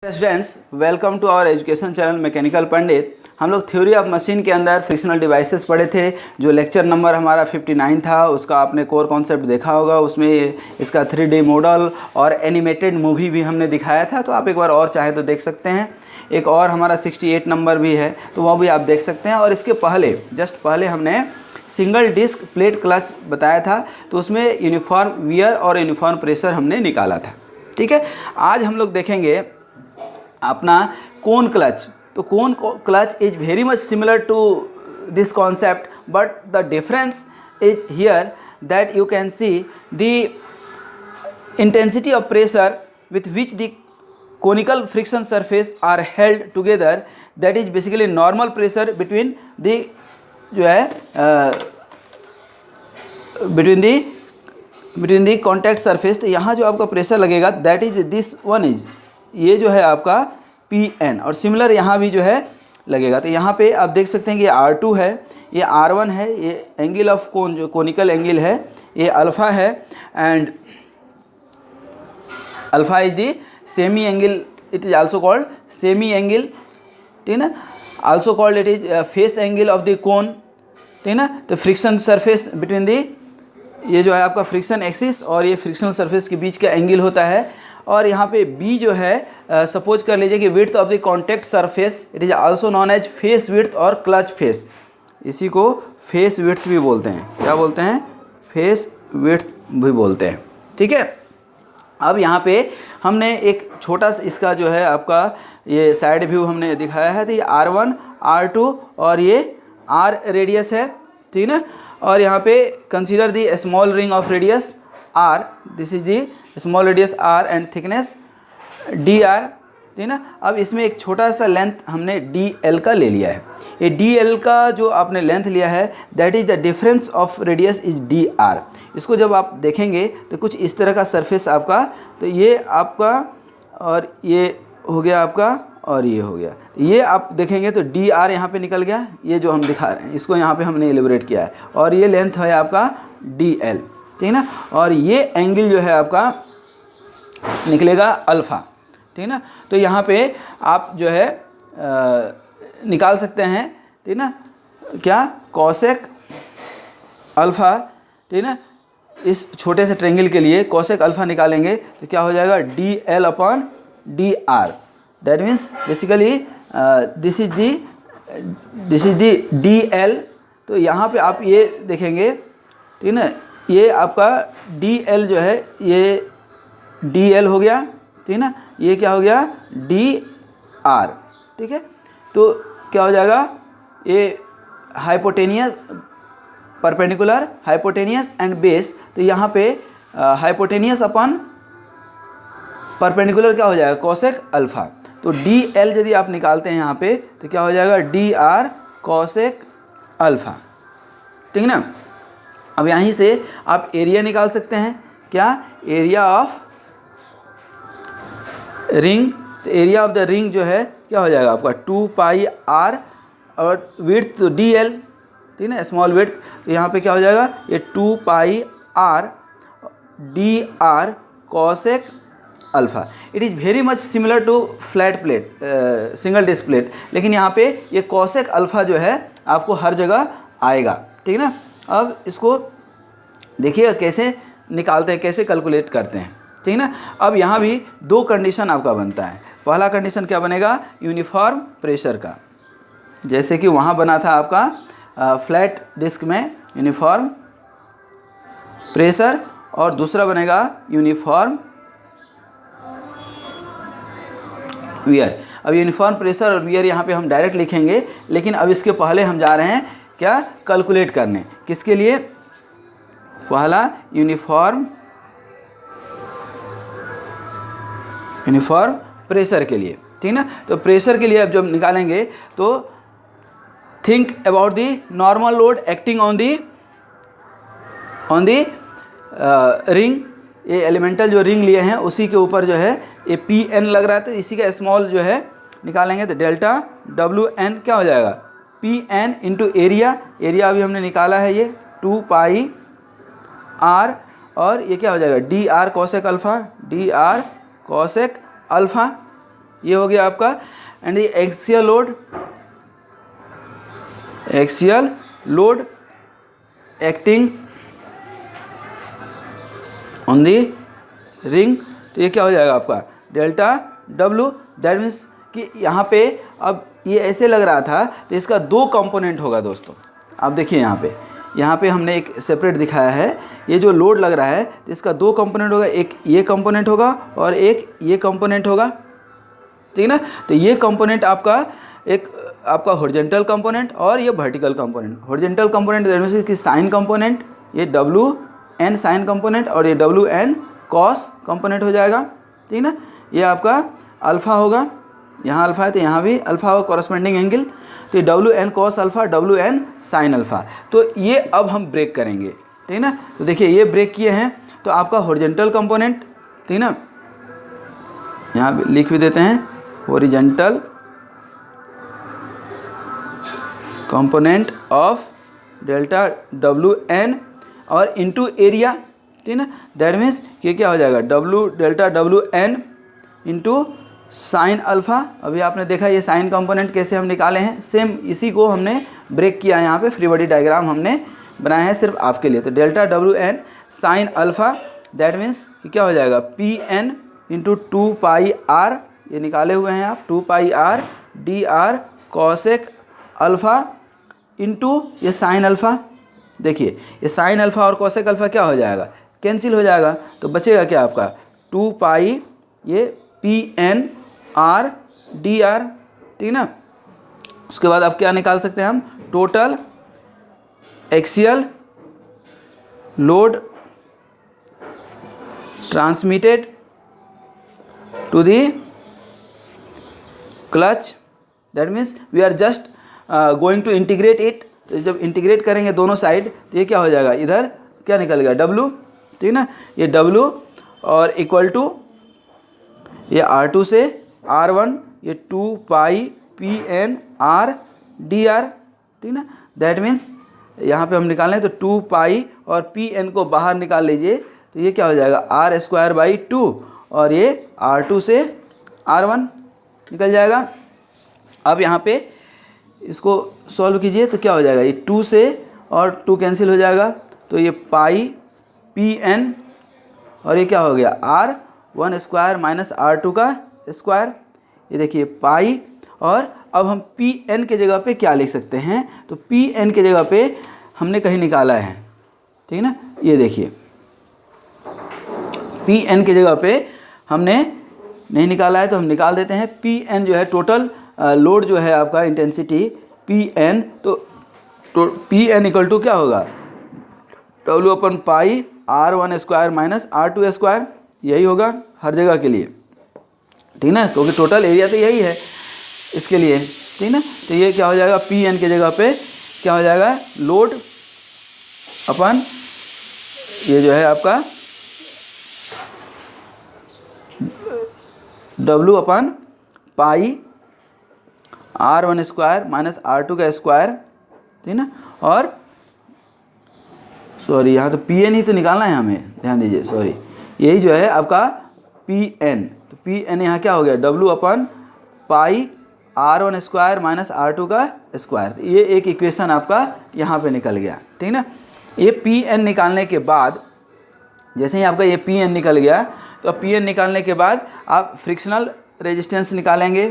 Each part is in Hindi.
Students, welcome to our education channel mechanical Pandit. हम लोग थ्योरी ऑफ मशीन के अंदर फ्रिक्शनल डिवाइसेस पढ़े थे। जो लेक्चर नंबर हमारा 59 था उसका आपने कोर कॉन्सेप्ट देखा होगा। उसमें इसका 3D मॉडल और एनिमेटेड मूवी भी हमने दिखाया था, तो आप एक बार और चाहे तो देख सकते हैं। एक और हमारा 68 नंबर भी है, तो वह भी आप देख सकते हैं। और इसके पहले जस्ट पहले हमने सिंगल डिस्क प्लेट क्लच बताया था, तो उसमें यूनिफॉर्म वियर और यूनिफॉर्म प्रेशर हमने निकाला था। ठीक है, आज हम लोग देखेंगे अपना कोन क्लच। तो cone clutch is very much similar to this concept, but the difference is here that you can see the intensity of pressure with which the conical friction surface are held together, that is basically normal pressure between the जो है between the contact surface। तो यहाँ जो आपका प्रेशर लगेगा that is this one is, ये जो है आपका Pn, और सिमिलर यहाँ भी जो है लगेगा। तो यहाँ पे आप देख सकते हैं कि ये R2 है, ये R1 है, ये एंगल ऑफ कोन जो कोनिकल एंगल है ये अल्फ़ा है, and alpha is the semi angle, it is also called semi angle. ठीक है ना, also called it is face angle of the cone. ठीक है ना, तो फ्रिक्शन सरफेस बिटवीन दी, ये जो है आपका फ्रिक्शन एक्सिस और ये फ्रिक्शनल सरफेस के बीच का एंगल होता है। और यहाँ पे बी जो है सपोज कर लीजिए कि width of the contact surface, it is also known as face width और क्लच फेस। इसी को फेस विड्थ भी बोलते हैं। क्या बोलते हैं? फेस विड्थ भी बोलते हैं। ठीक है, अब यहाँ पे हमने एक छोटा सा इसका जो है आपका ये साइड व्यू हमने दिखाया है। तो ये R1, R2 और ये R रेडियस है। ठीक है ना, और यहाँ पे consider the small ring of radius R, this is the small radius R and thickness DR। ठीक है ना, अब इसमें एक छोटा सा लेंथ हमने DL का ले लिया है। ये DL का जो आपने लेंथ लिया है that is the difference of radius is DR। इसको जब आप देखेंगे तो कुछ इस तरह का सरफेस आपका, तो ये आपका और ये हो गया आपका और ये हो गया। ये आप देखेंगे तो DR यहाँ पे निकल गया, ये जो हम दिखा रहे हैं इसको यहाँ पे हमने एलिब्रेट किया है, और ये लेंथ है आपका DL। ठीक है ना, और ये एंगल जो है आपका निकलेगा अल्फ़ा। ठीक है ना, तो यहाँ पे आप जो है निकाल सकते हैं। ठीक है ना, क्या कॉसेक अल्फ़ा। ठीक है ना, इस छोटे से ट्रेंगल के लिए कॉसेक अल्फ़ा निकालेंगे तो क्या हो जाएगा DL upon DR। That means basically this is the DL। तो यहाँ पे आप ये देखेंगे, ठीक है ना, ये आपका DL जो है ये DL हो गया। ठीक है ना, ये क्या हो गया DR। ठीक है, तो क्या हो जाएगा ये hypotenuse, perpendicular, hypotenuse and base. तो यहाँ पे हाइपोटेनियस अपन परपेंडिकुलर क्या हो जाएगा कॉसेक अल्फ़ा। तो DL यदि आप निकालते हैं यहाँ पे तो क्या हो जाएगा DR कॉसेक अल्फ़ा। ठीक है ना, अब यहीं से आप एरिया निकाल सकते हैं। क्या? Area of ring. तो एरिया ऑफ द रिंग जो है क्या हो जाएगा आपका 2 पाई R, और विड्थ तो DL। ठीक है ना, स्मॉल विड्थ। तो यहाँ पे क्या हो जाएगा ये 2 pi R DR cosec alpha. It is very much similar to flat plate, single disc plate, लेकिन यहाँ पे ये कॉसेक अल्फ़ा जो है आपको हर जगह आएगा। ठीक है ना, अब इसको देखिएगा कैसे निकालते हैं, कैसे कैलकुलेट करते हैं। ठीक है ना, अब यहाँ भी दो कंडीशन आपका बनता है। पहला कंडीशन क्या बनेगा यूनिफॉर्म प्रेशर का, जैसे कि वहाँ बना था आपका फ्लैट डिस्क में यूनिफॉर्म प्रेशर, और दूसरा बनेगा यूनिफॉर्म वियर। अब यूनिफॉर्म प्रेशर और वियर यहाँ पे हम डायरेक्ट लिखेंगे, लेकिन अब इसके पहले हम जा रहे हैं क्या कैलकुलेट करने, किसके लिए? पहला यूनिफॉर्म प्रेशर के लिए। ठीक ना, तो प्रेशर के लिए अब जब निकालेंगे तो think about the normal load acting on the ring. ये एलिमेंटल जो रिंग लिए हैं उसी के ऊपर जो है ये Pn लग रहा है, तो इसी का स्मॉल जो है निकालेंगे तो डेल्टा WN क्या हो जाएगा Pn इंटू एरिया। एरिया अभी हमने निकाला है ये 2 पाई R, और ये क्या हो जाएगा DR cosec alpha, DR cosec alpha. ये हो गया आपका। And the axial load acting on the ring, तो ये क्या हो जाएगा आपका डेल्टा डब्लू। दैट मीन्स कि यहाँ पे अब ये ऐसे लग रहा था तो इसका दो कंपोनेंट होगा दोस्तों। आप देखिए यहाँ पे हमने एक सेपरेट दिखाया है, ये जो लोड लग रहा है तो इसका दो कंपोनेंट होगा, एक ये कंपोनेंट होगा और एक ये कंपोनेंट होगा, ठीक ना। तो ये कंपोनेंट आपका एक आपका हॉरिजॉन्टल कंपोनेंट और ये vertical component. Horizontal component that means कि साइन कंपोनेंट, ये डब्ल्यू एन साइन कंपोनेंट और ये डब्ल्यू एन कॉस कंपोनेंट हो जाएगा, ठीक ना। ये आपका अल्फ़ा होगा, यहाँ अल्फ़ा है तो यहाँ भी अल्फ़ा होगा कॉरस्पेंडिंग एंगल, तो ये W N cos alpha W N sine alpha. तो ये अब हम ब्रेक करेंगे, ठीक ना। तो देखिए ये ब्रेक किए हैं तो आपका हॉरिजॉन्टल कंपोनेंट, ठीक ना, यहाँ भी लिख भी देते हैं horizontal component of delta W N और इनटू एरिया, ठीक ना। दैट मीन्स कि क्या हो जाएगा W delta W N into sine alpha. अभी आपने देखा ये साइन कंपोनेंट कैसे हम निकाले हैं, सेम इसी को हमने ब्रेक किया है। यहाँ पे फ्री बॉडी डायग्राम हमने बनाया है सिर्फ आपके लिए। तो delta W N sine alpha that means कि क्या हो जाएगा P N into 2 pi R, ये निकाले हुए हैं आप, 2 pi R D R cosec alpha into ये साइन अल्फ़ा। देखिए ये साइन अल्फ़ा और कॉसेक अल्फ़ा क्या हो जाएगा, कैंसिल हो जाएगा, तो बचेगा क्या आपका 2 पाई ये p N R D R, ठीक ना। उसके बाद अब क्या निकाल सकते हैं हम, total axial load transmitted to the clutch. That means we are just going to integrate it. तो जब इंटीग्रेट करेंगे दोनों साइड तो ये क्या हो जाएगा, इधर क्या निकल गया डब्लू, ठीक ना। ये डब्लू और इक्वल टू ये R2 से R1, ये 2 pi P N R D R, ठीक ना। दैट मीन्स यहाँ पे हम निकालें तो 2 पाई और पी एन को बाहर निकाल लीजिए तो ये क्या हो जाएगा आर स्क्वायर बाई 2 और ये R2 से R1 निकल जाएगा। अब यहाँ पे इसको सॉल्व कीजिए तो क्या हो जाएगा, ये 2 से और 2 कैंसिल हो जाएगा तो ये पाई पी एन और ये क्या हो गया R1 स्क्वायर माइनस R2 का स्क्वायर। ये देखिए पाई, और अब हम पी एन के जगह पे क्या लिख सकते हैं, तो पी एन के जगह पे हमने कहीं निकाला है, ठीक ना। ये देखिए पी एन के जगह पे हमने नहीं निकाला है तो हम निकाल देते हैं। पी एन जो है टोटल लोड जो है आपका इंटेंसिटी पी एन, तो पी एन इक्वल टू क्या होगा डब्ल्यू अपन पाई R1 square minus R2 square, यही होगा हर जगह के लिए, ठीक ना, क्योंकि टोटल एरिया तो यही है इसके लिए, ठीक ना। तो ये क्या हो जाएगा पी एन के जगह पे क्या हो जाएगा लोड अपन ये जो है आपका डब्ल्यू अपन पाई R1 स्क्वायर माइनस R2 का स्क्वायर, ठीक ना। और सॉरी यहाँ तो पी एन ही तो निकालना है हमें, ध्यान दीजिए, सॉरी यही जो है आपका पी एन। तो पी एन यहाँ क्या हो गया डब्ल्यू अपन पाई R1 स्क्वायर माइनस R2 का स्क्वायर। तो ये एक इक्वेशन आपका यहाँ पे निकल गया, ठीक ना। ये पी एन निकालने के बाद जैसे ही आपका ये पी एन निकल गया तो पी एन निकालने के बाद आप फ्रिक्शनल रेजिस्टेंस निकालेंगे।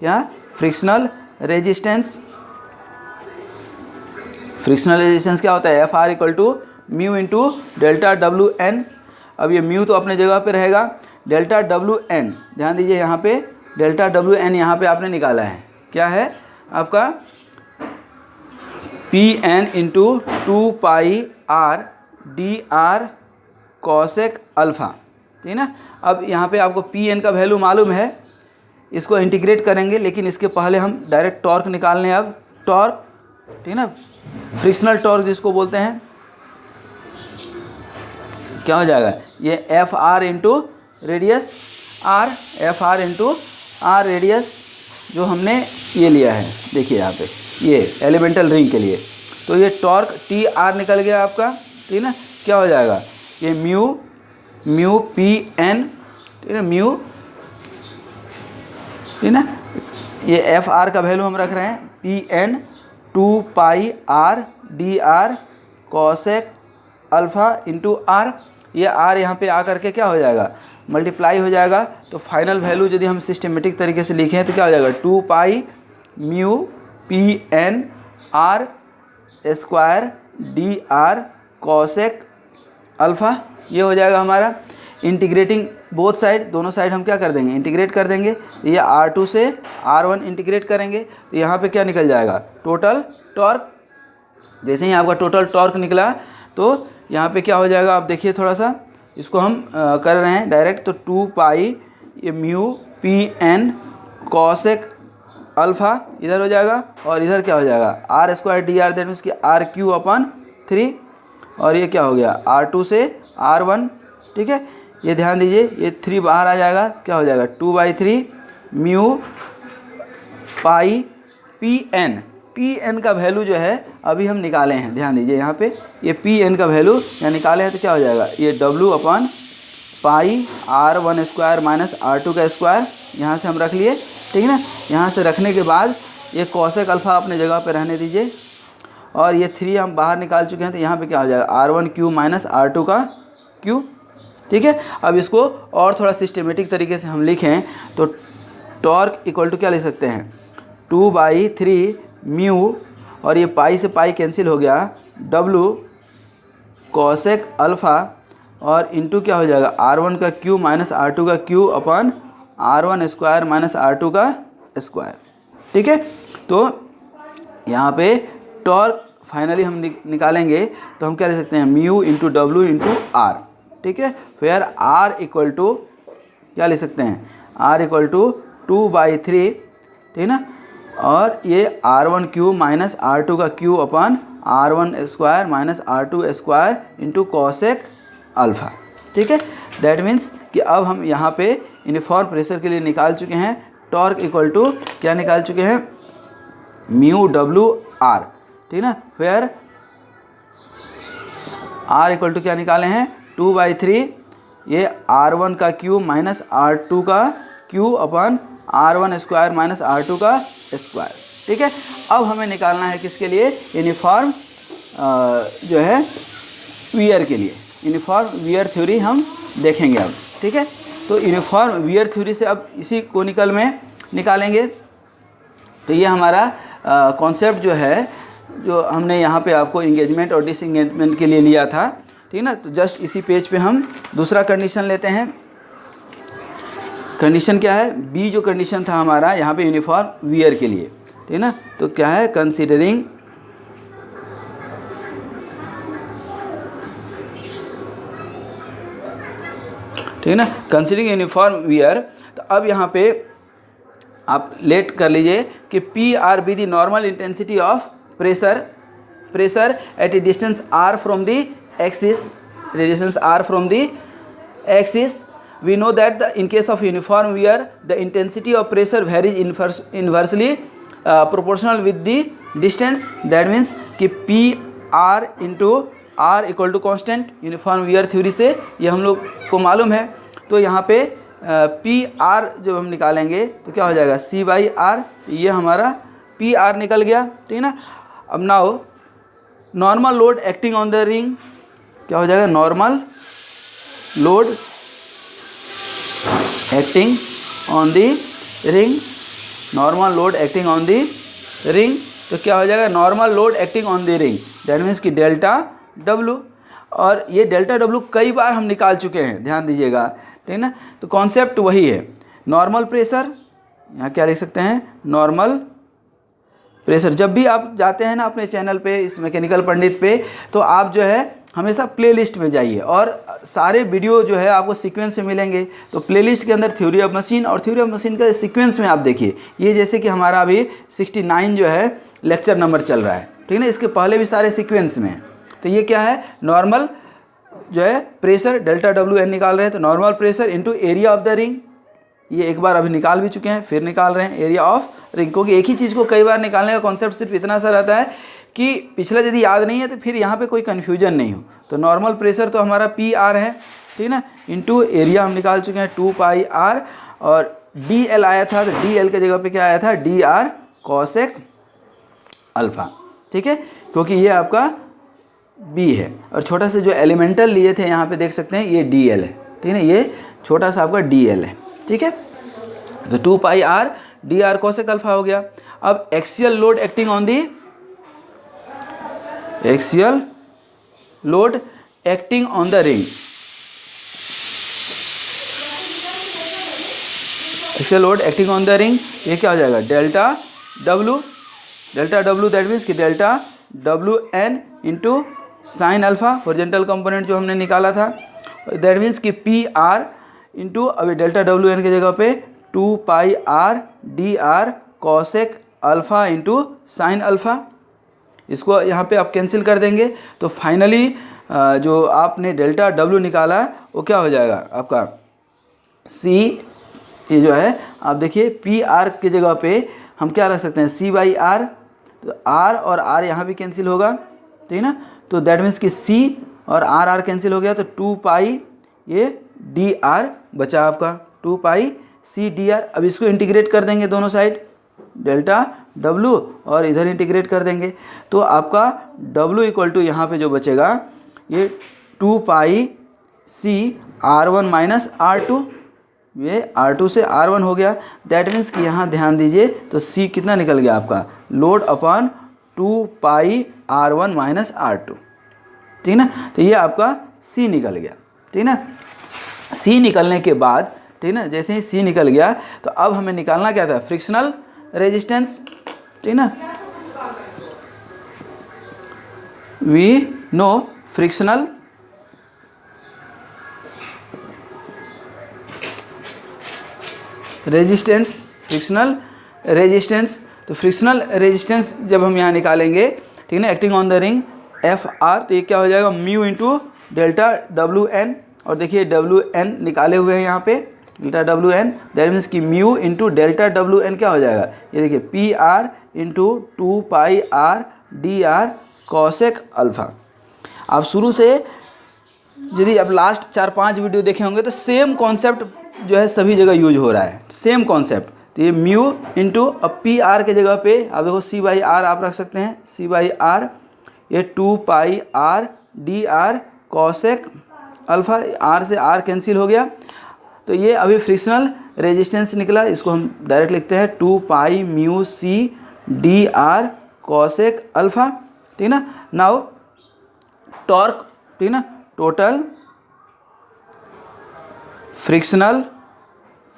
क्या फ्रिक्शनल रेजिस्टेंस, फ्रिक्शनल रेजिस्टेंस क्या होता है F r equal to mu into delta W n. अब ये म्यू तो अपने जगह पे रहेगा, डेल्टा डब्ल्यू एन ध्यान दीजिए यहाँ पे डेल्टा डब्ल्यू एन यहाँ पे आपने निकाला है, क्या है आपका P N into 2 pi R D R cosec alpha, ठीक ना। अब यहाँ पे आपको पी एन का वैल्यू मालूम है, इसको इंटीग्रेट करेंगे, लेकिन इसके पहले हम डायरेक्ट टॉर्क निकालने हैं। अब टॉर्क, ठीक ना, फ्रिक्शनल टॉर्क जिसको बोलते हैं, क्या हो जाएगा ये f are into radius r, F R into r radius जो हमने ये लिया है, देखिए यहाँ पे ये एलिमेंटल रिंग के लिए। तो ये टॉर्क टी आर निकल गया आपका, ठीक ना। क्या हो जाएगा ये म्यू म्यू पी एन, ठीक है, म्यू ठीक है। ये एफ आर का वैल्यू हम रख रहे हैं p n 2 pi R D R cosec alpha into r. ये आर यहाँ पे आकर के क्या हो जाएगा, मल्टीप्लाई हो जाएगा। तो फाइनल वैल्यू यदि हम सिस्टमेटिक तरीके से लिखें तो क्या हो जाएगा, 2 pi mu p N r square d are cosec alpha. ये हो जाएगा हमारा। इंटीग्रेटिंग बोथ साइड, दोनों साइड हम क्या कर देंगे, इंटीग्रेट कर देंगे। ये R2 से R1 इंटीग्रेट करेंगे तो यहाँ पे क्या निकल जाएगा, टोटल टॉर्क। जैसे ही आपका टोटल टॉर्क निकला तो यहाँ पे क्या हो जाएगा, आप देखिए थोड़ा सा इसको हम कर रहे हैं डायरेक्ट। तो 2 पाई ये mu p n cosec alpha इधर हो जाएगा और इधर क्या हो जाएगा, r square d r, that means कि आर क्यू अपन 3। और ये क्या हो गया, R2 से R1। ठीक है, ये ध्यान दीजिए, ये 3 बाहर आ जाएगा, क्या हो जाएगा 2/3 म्यू पाई पी एन। पी एन का वैल्यू जो है अभी हम निकाले हैं, ध्यान दीजिए यहाँ पे ये पी एन का वैल्यू यहाँ निकाले हैं तो क्या हो जाएगा, ये W अपन पाई R1 स्क्वायर माइनस R2 का स्क्वायर यहाँ से हम रख लिए। ठीक है ना, यहाँ से रखने के बाद ये कॉसेक अल्फ़ा अपने जगह पे रहने दीजिए और ये 3 हम बाहर निकाल चुके हैं तो यहाँ पे क्या हो जाएगा, R1 क्यू माइनस R2 का क्यू। ठीक है, अब इसको और थोड़ा सिस्टमेटिक तरीके से हम लिखें तो टॉर्क इक्वल टू क्या लिख सकते हैं, 2/3 म्यू और ये पाई से पाई कैंसिल हो गया, W कॉसेक अल्फ़ा और इंटू क्या हो जाएगा, R1 का क्यू माइनस R2 का क्यू अपन R1 स्क्वायर माइनस R2 का स्क्वायर। ठीक है, तो यहाँ पे टॉर्क फाइनली हम निकालेंगे तो हम क्या लिख सकते हैं, म्यू इंटू डब्ल्यू इंटू आर। ठीक है, फिर आर इक्वल टू क्या लिख सकते हैं, आर इक्वल टू 2/3। ठीक ना, और ये R1 क्यू माइनस R2 का क्यू अपन R1 square minus R2 square into cosec alpha. ठीक है, दैट मीन्स कि अब हम यहाँ पे यूनिफॉर्म प्रेशर के लिए निकाल चुके हैं टॉर्क इक्वल टू क्या निकाल चुके हैं, म्यू डब्ल्यू आर। ठीक ना, फिर आर इक्वल टू क्या निकाले हैं, 2/3 ये R1 का क्यू माइनस R2 का क्यू अपन R1 स्क्वायर माइनस R2 का स्क्वायर। ठीक है, अब हमें निकालना है किसके लिए, यूनिफॉर्म जो है वियर के लिए। यूनिफॉर्म वियर थ्योरी हम देखेंगे अब। ठीक है, तो यूनिफॉर्म वियर थ्योरी से अब इसी कोनिकल में निकालेंगे। तो ये हमारा कॉन्सेप्ट जो है, जो हमने यहाँ पे आपको इंगेजमेंट और डिसएंगेजमेंट के लिए लिया था। ठीक ना, तो जस्ट इसी पेज पे हम दूसरा कंडीशन लेते हैं। कंडीशन क्या है, बी जो कंडीशन था हमारा यहाँ पे यूनिफॉर्म वियर के लिए। ठीक ना, तो क्या है, कंसीडरिंग ठीक है ना, कंसीडरिंग यूनिफॉर्म वियर। तो अब यहाँ पे आप लेट कर लीजिए कि P r be the normal intensity of pressure at a distance r from the axis, radiations are from the axis. We know that in case of uniform wear, the intensity of pressure varies inversely proportional with the distance. That means कि P R into R equal to constant। Uniform wear theory से ये हम लोग को मालूम है। तो यहाँ पे P R जब हम निकालेंगे तो क्या हो जाएगा, C/R। ये हमारा P R निकल गया। ठीक है ना, अब now normal load acting on the ring क्या हो जाएगा, normal load acting on the ring, normal load acting on the ring. तो क्या हो जाएगा, normal load acting on the ring, that means कि डेल्टा डब्लू। और ये डेल्टा डब्लू कई बार हम निकाल चुके हैं, ध्यान दीजिएगा। ठीक है ना, तो कॉन्सेप्ट वही है। नॉर्मल प्रेशर, यहाँ क्या लिख सकते हैं, नॉर्मल प्रेशर। जब भी आप जाते हैं ना अपने चैनल पे, इस मैकेनिकल पंडित पे, तो आप जो है हमेशा प्लेलिस्ट में जाइए और सारे वीडियो जो है आपको सीक्वेंस में मिलेंगे। तो प्लेलिस्ट के अंदर थ्योरी ऑफ मशीन और थ्योरी ऑफ मशीन का सीक्वेंस में आप देखिए। ये जैसे कि हमारा अभी 69 जो है लेक्चर नंबर चल रहा है। ठीक है ना, इसके पहले भी सारे सीक्वेंस में है। तो ये क्या है, नॉर्मल जो है प्रेशर डेल्टा डब्ल्यू एन निकाल रहे हैं। तो normal pressure into area of the ring, ये एक बार अभी निकाल भी चुके हैं, फिर निकाल रहे हैं एरिया ऑफ रिंग। क्योंकि एक ही चीज़ को कई बार निकालने का कॉन्सेप्ट सिर्फ इतना सा रहता है कि पिछला यदि याद नहीं है तो फिर यहाँ पे कोई कन्फ्यूजन नहीं हो। तो नॉर्मल प्रेशर तो हमारा पी आर है। ठीक है ना, इंटू एरिया हम निकाल चुके हैं 2 पाई आर और डी एल आया था, तो डी एल के जगह पे क्या आया था, डी आर कॉसेक अल्फ़ा, ठीक है, क्योंकि ये आपका बी है। और छोटा से जो एलिमेंटल लिए थे यहाँ पे देख सकते हैं ये डी एल है, ठीक है, ये छोटा सा आपका डी एल है, ठीक है। तो 2 pi R D R cosec alpha हो गया। अब axial load acting on the, axial load acting on the ring, axial load acting on the ring, ये क्या हो जाएगा, डेल्टा डब्लू दैट मीन्स कि delta W N into sine alpha, horizontal component जो हमने निकाला था, दैट मीन्स कि पी आर इंटू, अभी डेल्टा डब्लू एन की जगह पे 2 pi R D R cosec alpha into sine alpha. इसको यहाँ पे आप कैंसिल कर देंगे, तो फाइनली जो आपने डेल्टा डब्लू निकाला वो क्या हो जाएगा आपका सी, ये जो है आप देखिए पी आर की जगह पे हम क्या रख सकते हैं, सी बाई आर, तो आर और आर यहाँ भी कैंसिल होगा, ठीक है ना, तो दैट मीन्स कि सी और आर आर कैंसिल हो गया, तो 2 पाई ये डी आर बचा आपका, 2 पाई सी डी आर। अब इसको इंटीग्रेट कर देंगे दोनों साइड, डेल्टा डब्लू और इधर इंटीग्रेट कर देंगे, तो आपका डब्लू इक्वल टू यहाँ पे जो बचेगा ये 2 pi C R one minus R two, ये R2 से R1 हो गया। दैट मीन्स कि यहाँ ध्यान दीजिए, तो C कितना निकल गया आपका, लोड अपॉन 2 पाई R1 माइनस R2, ठीक ना, तो ये आपका C निकल गया, ठीक ना। C निकलने के बाद, ठीक ना, जैसे ही C निकल गया तो अब हमें निकालना क्या था, फ्रिक्शनल रेजिस्टेंस, ठीक ना। We know frictional resistance, frictional resistance, तो फ्रिक्शनल रेजिस्टेंस जब हम यहाँ निकालेंगे, ठीक है ना, acting on the ring F R, तो ये क्या हो जाएगा, mu into delta W N, और देखिए डब्ल्यू एन निकाले हुए हैं यहाँ पे, delta W N, that means कि mu into delta W N क्या हो जाएगा, ये देखिए P R into 2 pi R D R cosec alpha. आप शुरू से यदि आप लास्ट 4-5 वीडियो देखे होंगे तो सेम कॉन्सेप्ट जो है सभी जगह यूज हो रहा है, सेम कॉन्सेप्ट। तो ये म्यू इंटू, अब पी आर के जगह पे आप देखो सी बाई आर आप रख सकते हैं, सी बाई आर, ये 2 pi R D R cosec alpha, R से आर कैंसिल हो गया, तो ये अभी फ्रिक्शनल रेजिस्टेंस निकला, इसको हम डायरेक्ट लिखते हैं 2 pi mu c d are cosec alpha, ठीक ना। नाउ टॉर्क, ठीक ना, टोटल फ्रिक्शनल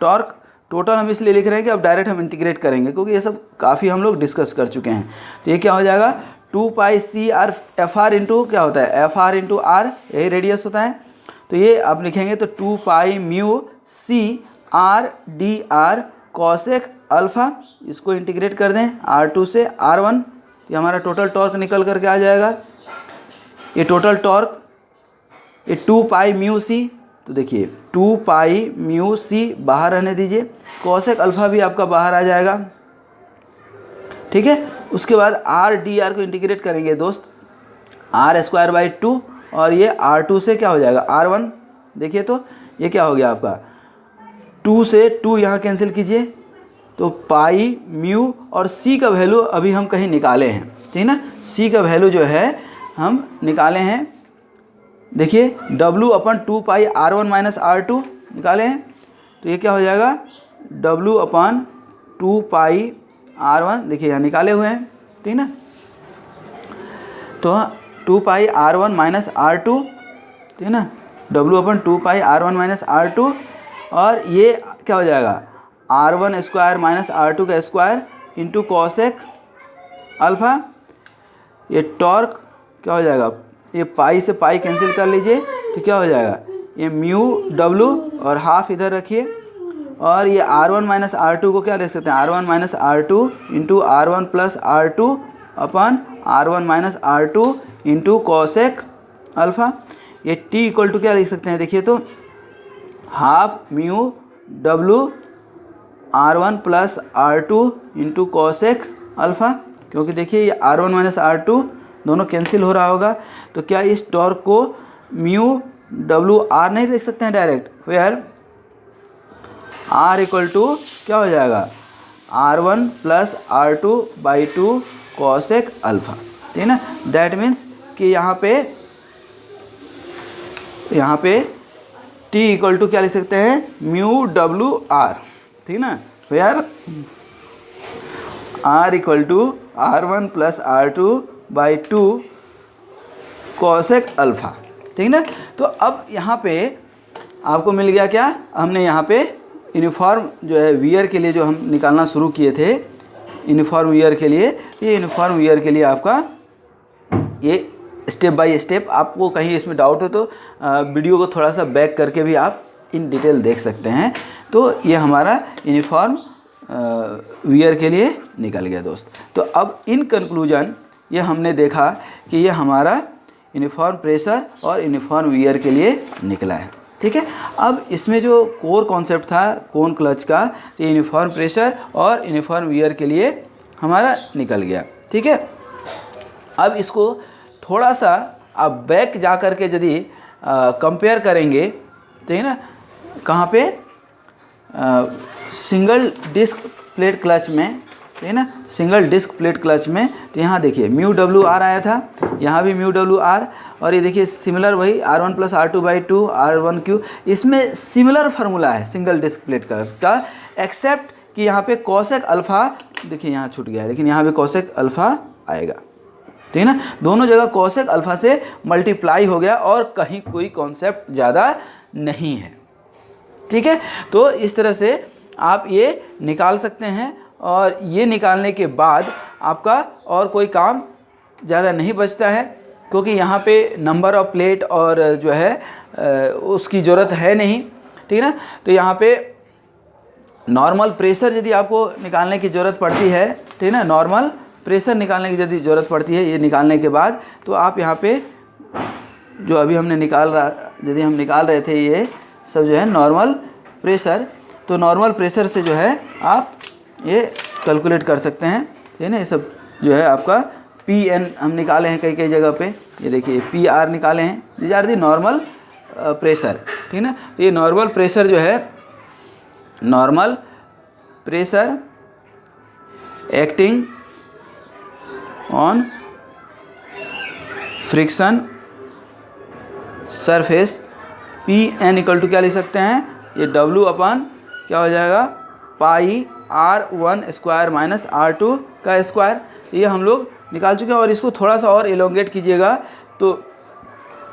टॉर्क, टोटल हम इसलिए लिख रहे हैं कि अब डायरेक्ट हम इंटीग्रेट करेंगे, क्योंकि ये सब काफ़ी हम लोग डिस्कस कर चुके हैं। तो ये क्या हो जाएगा, 2 pi C R F R into क्या होता है, एफ आर इंटू आर, यही रेडियस होता है, तो ये आप लिखेंगे तो 2 pi mu C R D R cosec alpha, इसको इंटीग्रेट कर दें R2 से R1, तो हमारा टोटल टॉर्क निकल करके आ जाएगा, ये टोटल टॉर्क, ये 2 पाई म्यू सी, तो देखिए 2 पाई म्यू सी बाहर रहने दीजिए, कॉसेक अल्फ़ा भी आपका बाहर आ जाएगा, ठीक है। उसके बाद आर डी आर को इंटीग्रेट करेंगे दोस्त, आर स्क्वायर बाई 2, और ये R2 से क्या हो जाएगा R1, देखिए तो ये क्या हो गया आपका 2 से 2 यहाँ कैंसिल कीजिए, तो पाई म्यू, और C का वैल्यू अभी हम कहीं निकाले हैं, ठीक है ना, C का वैल्यू जो है हम निकाले हैं, देखिए W अपन 2 पाई R1 माइनस R2 निकाले हैं, तो ये क्या हो जाएगा W अपन 2 पाई R1, देखिए यहाँ निकाले हुए हैं, ठीक ना, तो 2 पाई R1 माइनस R2, ठीक है ना, W अपन 2 पाई R1 माइनस R2, और ये क्या हो जाएगा R1 स्क्वायर माइनस R2 का स्क्वायर इंटू कॉसेक अल्फ़ा, ये टॉर्क क्या हो जाएगा, ये पाई से पाई कैंसिल कर लीजिए, तो क्या हो जाएगा, ये म्यू W और हाफ इधर रखिए, और ये R1 माइनस R2 को क्या लिख सकते हैं, R1 minus R2 into R1 plus R2 अपन R1 minus R2 into cosec alpha, ये T इक्वल टू क्या लिख सकते हैं, देखिए तो half mu W R1 plus R2 into cosec alpha, क्योंकि देखिए ये R1 माइनस R2 दोनों कैंसिल हो रहा होगा, तो क्या इस टॉर्क को म्यू W R नहीं लिख सकते हैं direct, where R equal to क्या हो जाएगा, R1 plus R2/2 cosec alpha, ठीक है ना। दैट मीन्स कि यहाँ पे T इक्वल टू क्या लिख सकते हैं, म्यू डब्ल्यू आर, ठीक ना। तो यार R equal to R1 plus R2/2 cosec alpha, ठीक ना। तो अब यहाँ पे आपको मिल गया क्या, हमने यहाँ पे यूनिफॉर्म जो है वियर के लिए जो हम निकालना शुरू किए थे, यूनिफॉर्म वियर के लिए, ये यूनिफॉर्म वियर के लिए आपका ये स्टेप बाय स्टेप, आपको कहीं इसमें डाउट हो तो वीडियो को थोड़ा सा बैक करके भी आप इन डिटेल देख सकते हैं। तो ये हमारा यूनिफॉर्म वियर के लिए निकल गया दोस्त। तो अब इन कंक्लूजन ये हमने देखा कि ये हमारा यूनिफॉर्म प्रेशर और यूनिफॉर्म वियर के लिए निकला है, ठीक है। अब इसमें जो कोर कॉन्सेप्ट था कोन क्लच का, तो यूनिफॉर्म प्रेशर और यूनिफॉर्म वियर के लिए हमारा निकल गया, ठीक है। अब इसको थोड़ा सा आप बैक जा कर के यदि कंपेयर करेंगे, ठीक है ना, कहाँ पे, सिंगल डिस्क प्लेट क्लच में, ठीक है ना, सिंगल डिस्क प्लेट क्लच में, तो यहाँ देखिए म्यू डब्ल्यू आर आया था, यहाँ भी म्यू डब्ल्यू आर, और ये देखिए सिमिलर वही R1 प्लस R2/2 R1Q, इसमें सिमिलर फार्मूला है सिंगल डिस्क प्लेट क्लच का, एक्सेप्ट कि यहाँ पे कॉसेक अल्फ़ा, देखिए यहाँ छूट गया है, लेकिन यहाँ पे कॉसेक अल्फ़ा आएगा, ठीक है ना। दोनों जगह कॉसेक अल्फ़ा से मल्टीप्लाई हो गया और कहीं कोई कॉन्सेप्ट ज़्यादा नहीं है, ठीक है। तो इस तरह से आप ये निकाल सकते हैं, और ये निकालने के बाद आपका और कोई काम ज़्यादा नहीं बचता है, क्योंकि यहाँ पे नंबर ऑफ प्लेट और जो है उसकी ज़रूरत है नहीं, ठीक है ना। तो यहाँ पे नॉर्मल प्रेशर यदि आपको निकालने की ज़रूरत पड़ती है, ठीक है ना, नॉर्मल प्रेशर निकालने की यदि ज़रूरत पड़ती है ये निकालने के बाद, तो आप यहाँ पे जो अभी हमने यदि हम निकाल रहे थे ये सब जो है नॉर्मल प्रेशर, तो नॉर्मल प्रेशर से जो है आप ये कैलकुलेट कर सकते हैं, ठीक है ना। ये सब जो है आपका PN हम निकाले हैं कई जगह पे, ये देखिए PR निकाले हैं, these are the normal pressure, ठीक है ना। तो ये नॉर्मल प्रेशर जो है, normal pressure acting on friction surface, PN equal to क्या लिख सकते हैं, ये W अपन क्या हो जाएगा, पाई R1 स्क्वायर माइनस R2 का स्क्वायर, ये हम लोग निकाल चुके हैं। और इसको थोड़ा सा और एलोंगेट कीजिएगा तो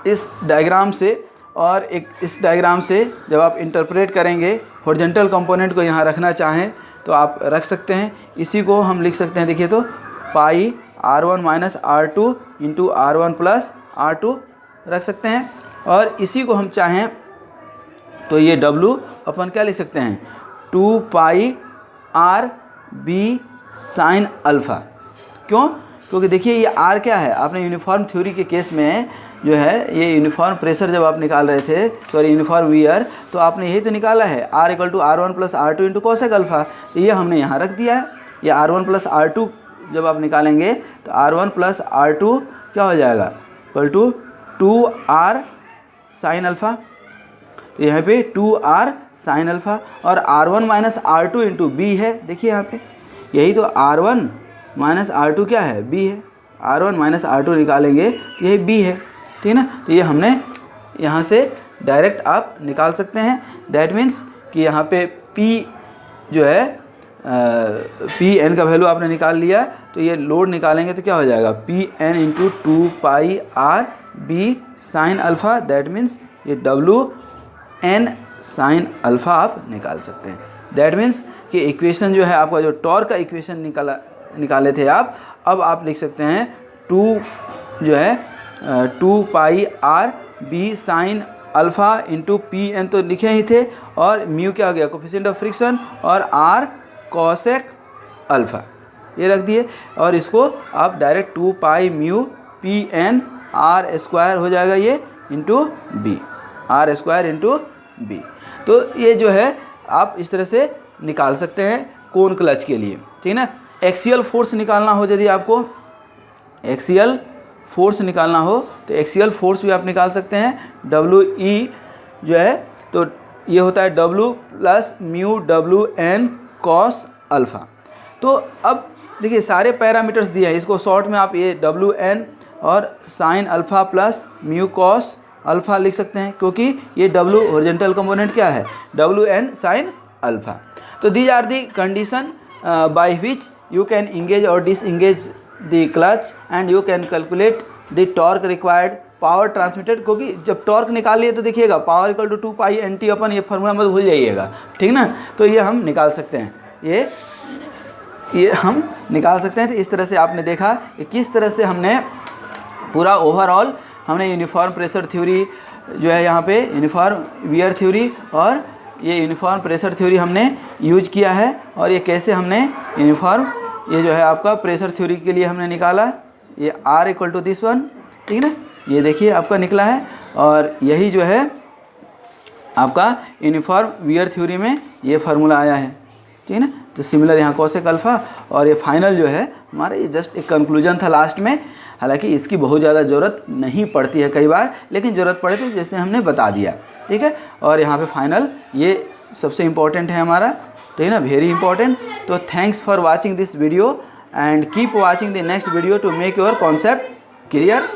इस डायग्राम से और एक इस डायग्राम से जब आप इंटरप्रेट करेंगे, हॉरिजॉन्टल कंपोनेंट को यहाँ रखना चाहें तो आप रख सकते हैं। इसी को हम लिख सकते हैं, देखिए तो पाई R1 minus R2 into R1 plus R2 रख सकते हैं। और इसी को हम चाहें तो ये W अपन क्या लिख सकते हैं, 2 पाई RB साइन अल्फ़ा। क्यों, क्योंकि देखिए ये R क्या है, आपने यूनिफॉर्म थ्योरी के केस में जो है ये यूनिफॉर्म प्रेशर जब आप निकाल रहे थे, सॉरी यूनिफॉर्म वियर, तो आपने यही तो निकाला है R equal to R1 plus R2 into cosec alpha, ये हमने यहाँ रख दिया है। ये R1 प्लस R2 जब आप निकालेंगे तो R1 प्लस R2 क्या हो जाएगा, equal to 2R sign alpha, तो यहाँ पे 2R साइन अल्फ़ा, और R1 minus R2 into B है, देखिए यहाँ पे यही तो R1 माइनस R2 क्या है, B है, R1 माइनस R2 निकालेंगे तो यही B है, ठीक है ना। तो ये हमने यहाँ से डायरेक्ट आप निकाल सकते हैं। दैट मीन्स कि यहाँ पे P जो है PN का वैल्यू आपने निकाल लिया, तो ये लोड निकालेंगे तो क्या हो जाएगा, PN into 2 pi RB sign alpha, that means ये WN साइन अल्फ़ा आप निकाल सकते हैं। दैट मीन्स कि इक्वेशन जो है आपका, जो टॉर्क का इक्वेशन निकाले थे आप, अब आप लिख सकते हैं 2 जो है 2 पाई RB sine alpha into PN तो लिखे ही थे, और म्यू क्या हो गया, कोफिशिएंट ऑफ फ्रिक्शन, और R कॉसेक अल्फ़ा ये रख दिए, और इसको आप direct 2 pi mu PN R square हो जाएगा ये into B, R square into B। तो ये जो है आप इस तरह से निकाल सकते हैं कोन क्लच के लिए, ठीक है ना। एक्सियल फोर्स निकालना हो, यदि आपको एक्सियल फोर्स निकालना हो तो एक्सियल फोर्स भी आप निकाल सकते हैं। WE जो है तो ये होता है W plus mu WN cos alpha. तो अब देखिए सारे पैरामीटर्स दिए हैं, इसको शॉर्ट में आप ये WN और sine alpha plus mu cos alpha लिख सकते हैं, क्योंकि ये W हॉरिजॉन्टल कंपोनेंट क्या है, WN साइन अल्फ़ा। तो these are the condition by which you can engage और disengage the clutch and you can calculate the torque required, power transmitted. क्योंकि जब टॉर्क निकालिए तो देखिएगा power equal to 2 pi NT अपन, ये फार्मूला मत भूल जाइएगा, ठीक ना। तो ये हम निकाल सकते हैं, ये हम निकाल सकते हैं। तो इस तरह से आपने देखा कि किस तरह से हमने पूरा ओवरऑल हमने यूनिफॉर्म प्रेशर थ्योरी जो है यहाँ पे यूनिफॉर्म वियर थ्योरी और ये यूनिफॉर्म प्रेशर थ्योरी हमने यूज किया है, और ये कैसे हमने यूनिफॉर्म ये जो है आपका प्रेशर थ्योरी के लिए हमने निकाला, ये R equal to this one, ठीक ना, ये देखिए आपका निकला है। और यही जो है आपका यूनिफॉर्म वियर थ्योरी में ये फार्मूला आया है, ठीक है ना। तो सिमिलर यहाँ कोसेक अल्फ़ा, और ये फाइनल जो है हमारा ये जस्ट एक कंक्लूजन था लास्ट में। हालांकि इसकी बहुत ज़्यादा ज़रूरत नहीं पड़ती है कई बार, लेकिन ज़रूरत पड़े तो जैसे हमने बता दिया, ठीक है। और यहाँ पे फाइनल ये सबसे इम्पोर्टेंट है हमारा, ठीक है ना, वेरी इंपॉर्टेंट। तो thanks for watching this video and keep watching the next video to make your concept clear.